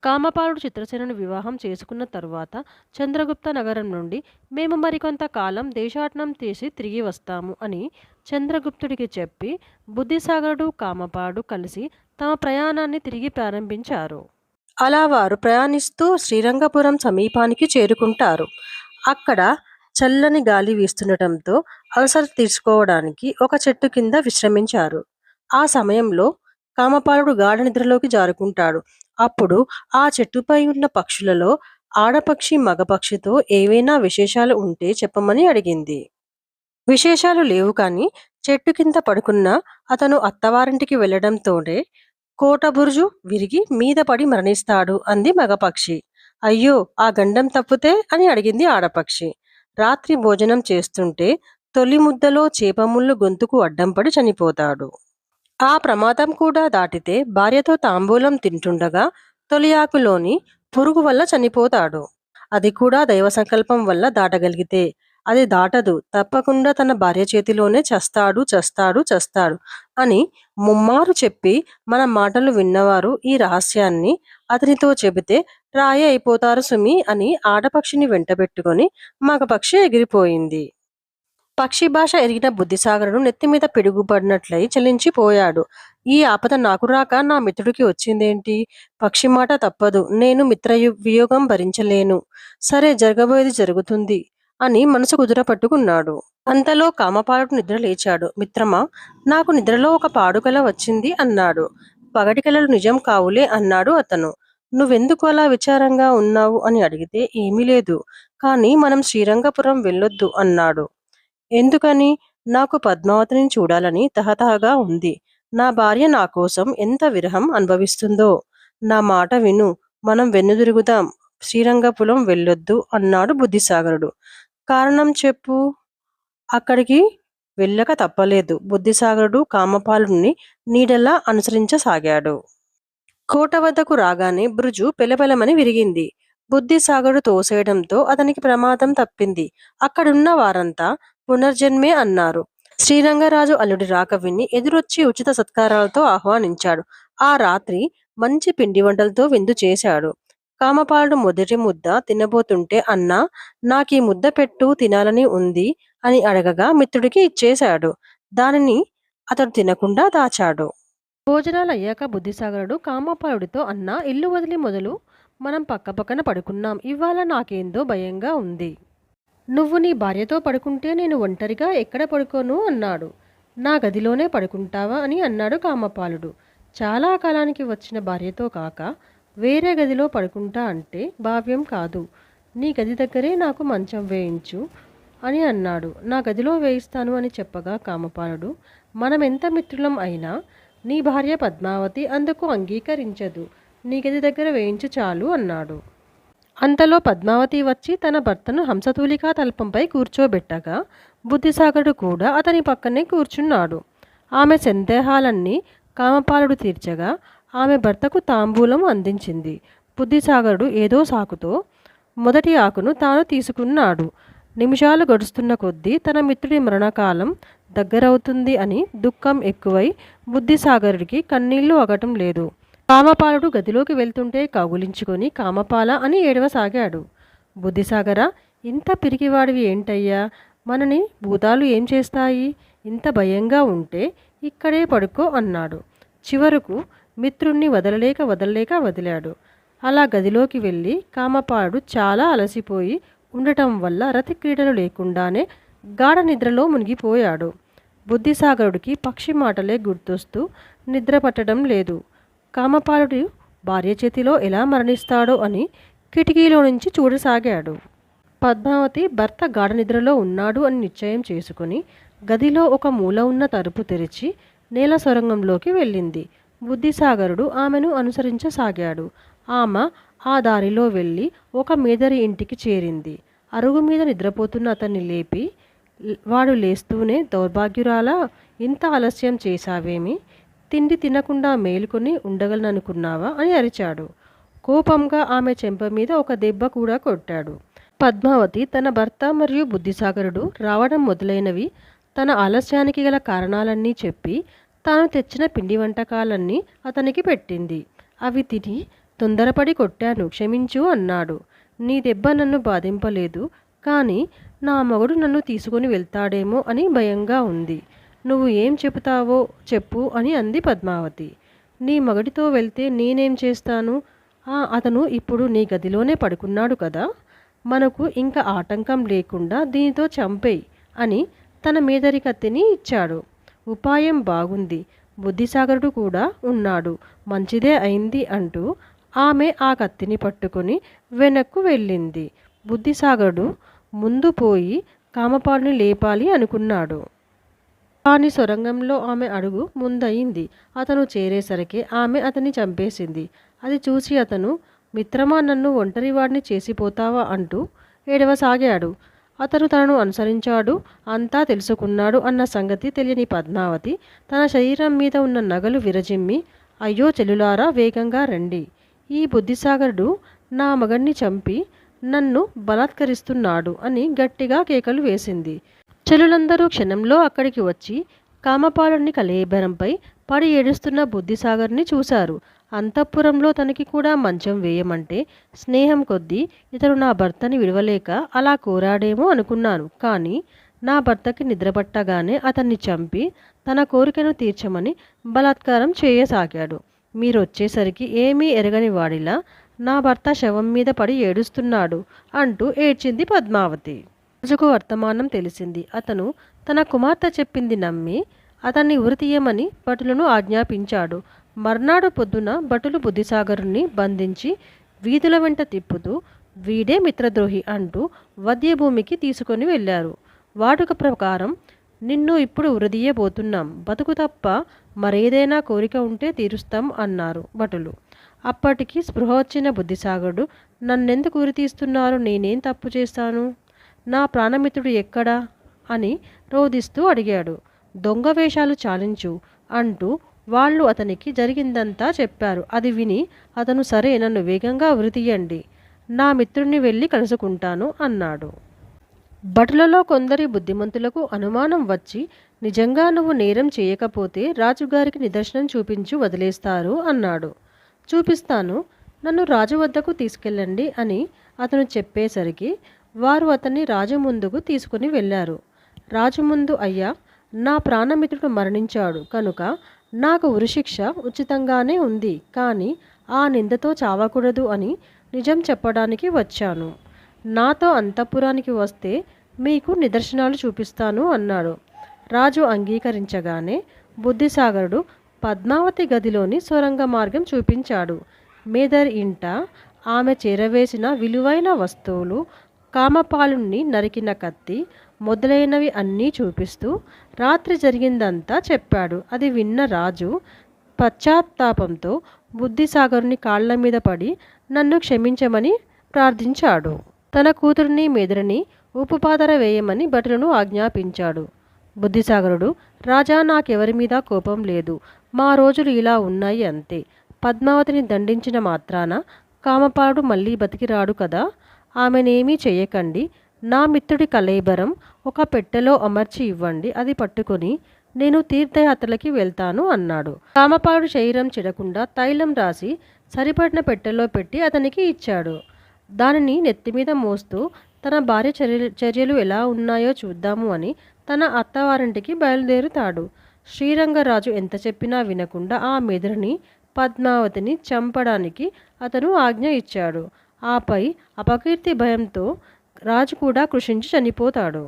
కామపాలుడు చిత్రసేనను వివాహం చేసుకున్న తరువాత చంద్రగుప్త నగరం నుండి మేము మరికొంత కాలం దేశాటనం చేసి తిరిగి వస్తాము అని చంద్రగుప్తుడికి చెప్పి బుద్ధిసాగరుడు కామపాలుడు కలిసి తమ ప్రయాణాన్ని తిరిగి ప్రారంభించారు. అలా వారు ప్రయాణిస్తూ శ్రీరంగపురం సమీపానికి చేరుకుంటారు. అక్కడ చల్లని గాలి వీస్తుండటంతో అలసట తీర్చుకోవడానికి ఒక చెట్టు కింద విశ్రమించారు. ఆ సమయంలో కామపాలుడు గాఢ నిద్రలోకి జారుకుంటాడు. అప్పుడు ఆ చెట్టుపై ఉన్న పక్షులలో ఆడపక్షి మగపక్షితో ఏవైనా విశేషాలు ఉంటే చెప్పమని అడిగింది. విశేషాలు లేవు కాని చెట్టు కింద పడుకున్న అతను అత్తవారింటికి వెళ్లడంతోనే కోటబురుజు విరిగి మీద పడి మరణిస్తాడు అంది మగపక్షి. అయ్యో, ఆ గండం తప్పితే అని అడిగింది ఆడపక్షి. రాత్రి భోజనం చేస్తుంటే తొలి ముద్దలో చేపముళ్ళు గొంతుకు అడ్డం పడి చనిపోతాడు. ఆ ప్రమాదం కూడా దాటితే భార్యతో తాంబూలం తింటుండగా తొలి ఆకులోని పురుగు వల్ల చనిపోతాడు. అది కూడా దైవ సంకల్పం వల్ల దాటగలిగితే. అది దాటదు, తప్పకుండా తన భార్య చేతిలోనే చస్తాడు చస్తాడు చస్తాడు అని ముమ్మారు చెప్పి మన మాటలు విన్నవారు ఈ రహస్యాన్ని అతనితో చెబితే రాయి అయిపోతారు సుమి అని ఆడపక్షిని వెంటబెట్టుకొని మగపక్షి ఎగిరిపోయింది. పక్షి భాష ఎరిగిన బుద్ధిసాగరుడు నెత్తిమీద పిడుగుపడినట్లయి చలించిపోయాడు. ఈ ఆపద నాకు రాక నా మిత్రుడికి వచ్చిందేంటి? పక్షి మాట తప్పదు, నేను వియోగం భరించలేను. సరే, జరగబోయేది జరుగుతుంది అని మనసు కుదుర పట్టుకున్నాడు. అంతలో కామపాలుడు నిద్ర లేచాడు. మిత్రమా, నాకు నిద్రలో ఒక పాడుకల వచ్చింది అన్నాడు. పగటి కలలు నిజం కావులే అన్నాడు అతను. నువ్వెందుకు అలా విచారంగా ఉన్నావు అని అడిగితే ఏమీ లేదు, కానీ మనం శ్రీరంగపురం వెళ్ళొద్దు అన్నాడు. ఎందుకని? నాకు పద్మావతిని చూడాలని తహతహగా ఉంది. నా భార్య నా కోసం ఎంత విరహం అనుభవిస్తుందో. నా మాట విను, మనం వెన్నుదిరుగుదాం, శ్రీరంగపురం వెళ్ళొద్దు అన్నాడు బుద్ధిసాగరుడు. కారణం చెప్పు. అక్కడికి వెళ్ళక తప్పలేదు. బుద్ధిసాగరుడు కామపాలుడిని నీడలా అనుసరించసాగాడు. కోట వద్దకు రాగానే బృజు పెలపెలమని విరిగింది. బుద్ధిసాగరుడు తోసేయడంతో అతనికి ప్రమాదం తప్పింది. అక్కడున్న వారంతా పునర్జన్మే అన్నారు. శ్రీరంగరాజు అల్లుడి రాక విని ఎదురొచ్చి ఉచిత సత్కారాలతో ఆహ్వానించాడు. ఆ రాత్రి మంచి పిండి వంటలతో విందు చేశాడు. కామపాలుడు మొదటి ముద్ద తినబోతుంటే అన్నా, నాకీ ముద్ద పెట్టు, తినాలని ఉంది అని అడగగా మిత్రుడికి ఇచ్చేశాడు. దానిని అతడు తినకుండా దాచాడు. భోజనాలు అయ్యాక బుద్ధిసాగరుడు కామపాలుడితో అన్నా, ఇల్లు వదిలి మొదలు మనం పక్కపక్కన పడుకున్నాం. ఇవాళ నాకేందో భయంగా ఉంది. నువ్వు నీ భార్యతో పడుకుంటే నేను ఒంటరిగా ఎక్కడ పడుకోను అన్నాడు. నా గదిలోనే పడుకుంటావా అని అన్నాడు కామపాలుడు. చాలా కాలానికి వచ్చిన భార్యతో కాక వేరే గదిలో పడుకుంటా అంటే భావ్యం కాదు. నీ గది దగ్గరే నాకు మంచం వేయించు అని అన్నాడు. నా గదిలో వేయిస్తాను అని చెప్పగా కామపాలుడు, మనం ఎంత మిత్రులం అయినా నీ భార్య పద్మావతి అందుకు అంగీకరించదు. నీ గది దగ్గర వేయించు చాలు అన్నాడు. అంతలో పద్మావతి వచ్చి తన భర్తను హంసతూలికా తల్పంపై కూర్చోబెట్టగా బుద్ధిసాగరుడు కూడా అతని పక్కనే కూర్చున్నాడు. ఆమె సందేహాలన్నీ కామపాలుడు తీర్చగా ఆమె భర్తకు తాంబూలం అందించింది. బుద్ధిసాగరుడు ఏదో సాకుతో మొదటి ఆకును తాను తీసుకున్నాడు. నిమిషాలు గడుస్తున్న కొద్దీ తన మిత్రుడి మరణకాలం దగ్గరవుతుంది అని దుఃఖం ఎక్కువై బుద్ధిసాగరుడికి కన్నీళ్లు ఆగటం లేదు. కామపాలుడు గదిలోకి వెళ్తుంటే కౌగులించుకొని కామపాల అని ఏడవసాగాడు. బుద్ధిసాగర, ఇంత పిరికివాడివి ఏంటయ్యా? మనని భూతాలు ఏం చేస్తాయి? ఇంత భయంగా ఉంటే ఇక్కడే పడుకో అన్నాడు. చివరకు మిత్రుణ్ణి వదలలేక వదిలాడు. అలా గదిలోకి వెళ్ళి కామపాలుడు చాలా అలసిపోయి ఉండటం వల్ల రతిక్రీడలు లేకుండానే గాఢ నిద్రలో మునిగిపోయాడు. బుద్ధిసాగరుడికి పక్షి మాటలే గుర్తొస్తూ నిద్ర పట్టడం లేదు. కామపాలుడు భార్య చేతిలో ఎలా మరణిస్తాడో అని కిటికీలో నుంచి చూడసాగాడు. పద్మావతి భర్త గాఢ నిద్రలో ఉన్నాడు అని నిశ్చయం చేసుకుని గదిలో ఒక మూల ఉన్న తలుపు తెరిచి నేల సొరంగంలోకి వెళ్ళింది. బుద్ధిసాగరుడు ఆమెను అనుసరించసాగాడు. ఆమె ఆ దారిలో వెళ్ళి ఒక మేదరి ఇంటికి చేరింది. అరుగు మీద నిద్రపోతున్న అతన్ని లేపి, వాడు లేస్తూనే దౌర్భాగ్యురాలా, ఇంత ఆలస్యం చేశావేమి? తిండి తినకుండా మేలుకొని ఉండగలననుకున్నావా అని అరిచాడు. కోపంగా ఆమె చెంప మీద ఒక దెబ్బ కూడా కొట్టాడు. పద్మావతి తన భర్త మరియు బుద్ధిసాగరుడు రావడం మొదలైనవి తన ఆలస్యానికి గల కారణాలన్నీ చెప్పి తాను తెచ్చిన పిండి వంటకాలన్నీ అతనికి పెట్టింది. అవి తిని తొందరపడి కొట్టాను, క్షమించు అన్నాడు. నీ దెబ్బ నన్ను బాధింపలేదు, కానీ నా మగడు నన్ను తీసుకుని వెళ్తాడేమో అని భయంగా ఉంది. నువ్వు ఏం చెబుతావో చెప్పు అని అంది పద్మావతి. నీ మగడితో వెళ్తే నేనేం చేస్తాను? అతను ఇప్పుడు నీ గదిలోనే పడుకున్నాడు కదా, మనకు ఇంకా ఆటంకం లేకుండా దీనితో చంపేయి అని తన మీదరి కత్తిని ఇచ్చాడు. ఉపాయం బాగుంది, బుద్ధిసాగరుడు కూడా ఉన్నాడు, మంచిదే అయింది అంటూ ఆమె ఆ కత్తిని పట్టుకుని వెనక్కు వెళ్ళింది. బుద్ధిసాగరుడు ముందు పోయి కామపాలుని లేపాలి అనుకున్నాడు. కానీ సొరంగంలో ఆమె అడుగు ముందయింది. అతను చేరేసరికి ఆమె అతన్ని చంపేసింది. అది చూసి అతను, మిత్రమా, నన్ను ఒంటరివాడిని చేసిపోతావా అంటూ ఏడవసాగాడు. అతను తనను అనుసరించాడు, అంతా తెలుసుకున్నాడు అన్న సంగతి తెలియని పద్మావతి తన శరీరం మీద ఉన్న నగలు విరజిమ్మి, అయ్యో చెల్లులారా, వేగంగా రండి, ఈ బుద్ధిసాగరుడు నా మగణ్ణి చంపి నన్ను బలాత్కరిస్తున్నాడు అని గట్టిగా కేకలు వేసింది. చెల్లులందరూ క్షణంలో అక్కడికి వచ్చి కామపాలుని కళేబరంపై పడి ఏడుస్తున్న బుద్ధిసాగర్ని చూశారు. అంతఃపురంలో తనకి కూడా మంచం వేయమంటే స్నేహం కొద్దీ ఇతడు నా భర్తని విడవలేక అలా కోరాడేమో అనుకున్నాను. కానీ నా భర్తకి నిద్రపట్టగానే అతన్ని చంపి తన కోరికను తీర్చమని బలాత్కారం చేయసాగాడు. మీరొచ్చేసరికి ఏమీ ఎరగని వాడిలా నా భర్త శవం మీద పడి ఏడుస్తున్నాడు అంటూ ఏడ్చింది పద్మావతి. రాజుకు వర్తమానం తెలిసింది. అతను తన కుమార్తె చెప్పింది నమ్మి అతన్ని ఉరితీయమని భటులను ఆజ్ఞాపించాడు. మర్నాడు పొద్దున భటులు బుద్ధిసాగరుణ్ణి బంధించి వీధుల వెంట తిప్పుతూ వీడే మిత్రద్రోహి అంటూ వధ్యభూమికి తీసుకొని వెళ్ళారు. వాడుక ప్రకారం నిన్ను ఇప్పుడు ఉరిదీయబోతున్నాం, బతుకు తప్ప మరేదైనా కోరిక ఉంటే తీరుస్తాం అన్నారు భటులు. అప్పటికి స్పృహ వచ్చిన బుద్ధిసాగరుడు, నన్నెందుకు ఉరితీస్తున్నారు, నేనేం తప్పు చేస్తాను, నా ప్రాణమిత్రుడు ఎక్కడా అని రోదిస్తూ అడిగాడు. దొంగ వేషాలు చాలించు అంటూ వాళ్ళు అతనికి జరిగిందంతా చెప్పారు. అది విని అతను, సరే, నన్ను వేగంగా ఉరితీయండి, నా మిత్రుణ్ణి వెళ్ళి కలుసుకుంటాను అన్నాడు. భటులలో కొందరి బుద్ధిమంతులకు అనుమానం వచ్చి, నిజంగా నువ్వు నేరం చేయకపోతే రాజుగారికి నిదర్శనం చూపించు వదిలేస్తారు అన్నాడు. చూపిస్తాను, నన్ను రాజు వద్దకు తీసుకెళ్ళండి అని అతను చెప్పేసరికి వారు అతన్ని రాజు ముందుకు తీసుకుని వెళ్ళారు. రాజు ముందు, అయ్యా, నా ప్రాణమిత్రుడు మరణించాడు కనుక నాకు ఉరిశిక్ష ఉచితంగానే ఉంది, కానీ ఆ నిందతో చావకూడదు అని నిజం చెప్పడానికి వచ్చాను. నాతో అంతఃపురానికి వస్తే మీకు నిదర్శనాలు చూపిస్తాను అన్నాడు. రాజు అంగీకరించగానే బుద్ధిసాగరుడు పద్మావతి గదిలోని సొరంగ మార్గం చూపించాడు. మేదర్ ఇంట ఆమె చేరవేసిన విలువైన వస్తువులు, కామపాలుణ్ణి నరికిన కత్తి మొదలైనవి అన్నీ చూపిస్తూ రాత్రి జరిగిందంతా చెప్పాడు. అది విన్న రాజు పశ్చాత్తాపంతో బుద్ధిసాగరుని కాళ్ల మీద పడి నన్ను క్షమించమని ప్రార్థించాడు. తన కూతురిని మేదరిని ఉప్పుపాతర వేయమని భటులను ఆజ్ఞాపించాడు. బుద్ధిసాగరుడు, రాజా, నాకెవరి మీద కోపం లేదు, మా రోజులు ఇలా ఉన్నాయి అంతే. పద్మావతిని దండించిన మాత్రాన కామపాలుడు మళ్ళీ బతికిరాడు కదా, ఆమెనేమీ చెయ్యకండి, నా మిత్రుడి కళేబరం ఒక పెట్టెలో అమర్చి ఇవ్వండి, అది పట్టుకొని నేను తీర్థయాత్రలకి వెళ్తాను అన్నాడు. కామపాలుడు శరీరం చెడకుండా తైలం రాసి సరిపడిన పెట్టెలో పెట్టి అతనికి ఇచ్చాడు. దానిని నెత్తిమీద మోస్తూ తన భార్య చర్యలు ఎలా ఉన్నాయో చూద్దాము అని తన అత్తవారింటికి బయలుదేరుతాడు. శ్రీరంగరాజు ఎంత చెప్పినా వినకుండా ఆ మెదడుని పద్మావతిని చంపడానికి అతను ఆజ్ఞ ఇచ్చాడు. ఆపై అపకీర్తి భయంతో రాజు కూడా కృషించి చనిపోతాడు.